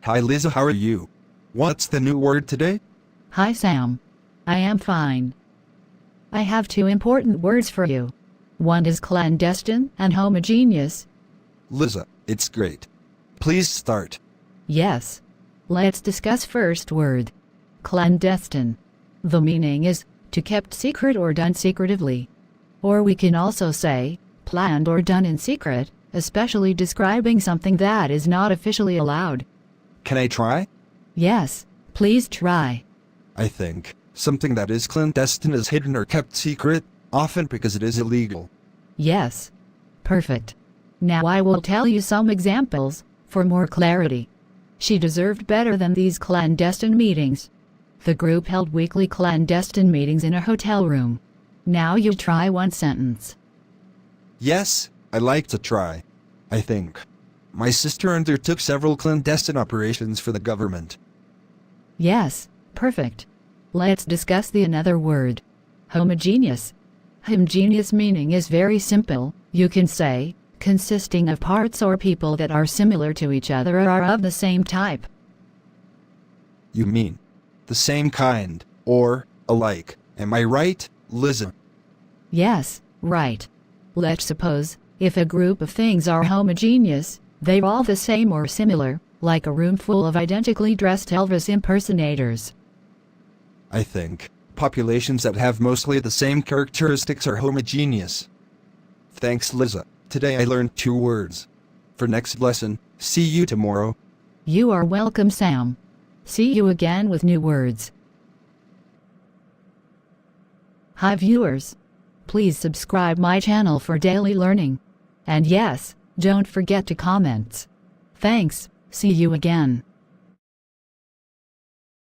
Hi Liza, how are you? What's the new word today? Hi Sam. I am fine. I have two important words for you. One is clandestine and homogeneous. Liza, it's great. Please start. Yes. Let's discuss first word. Clandestine. The meaning is to kept secret or done secretively. Or we can also say planned or done in secret, especially describing something that is not officially allowed. Can I try? Yes, please try. I think something that is clandestine is hidden or kept secret, often because it is illegal. Yes. Perfect. Now I will tell you some examples, for more clarity. She deserved better than these clandestine meetings. The group held weekly clandestine meetings in a hotel room. Now you try one sentence. Yes, I like to try. I think my sister undertook several clandestine operations for the government. Yes, perfect. Let's discuss the another word. Homogeneous. Homogeneous meaning is very simple. You can say, consisting of parts or people that are similar to each other or are of the same type. You mean the same kind, or alike, am I right, Liza? Yes, right. Let's suppose, if a group of things are homogeneous, they're all the same or similar, like a room full of identically dressed Elvis impersonators. I think populations that have mostly the same characteristics are homogeneous. Thanks, Liza. Today I learned two words. For next lesson, see you tomorrow. You are welcome, Sam. See you again with new words. Hi viewers. Please subscribe my channel for daily learning. And yes, don't forget to comment. Thanks. See you again.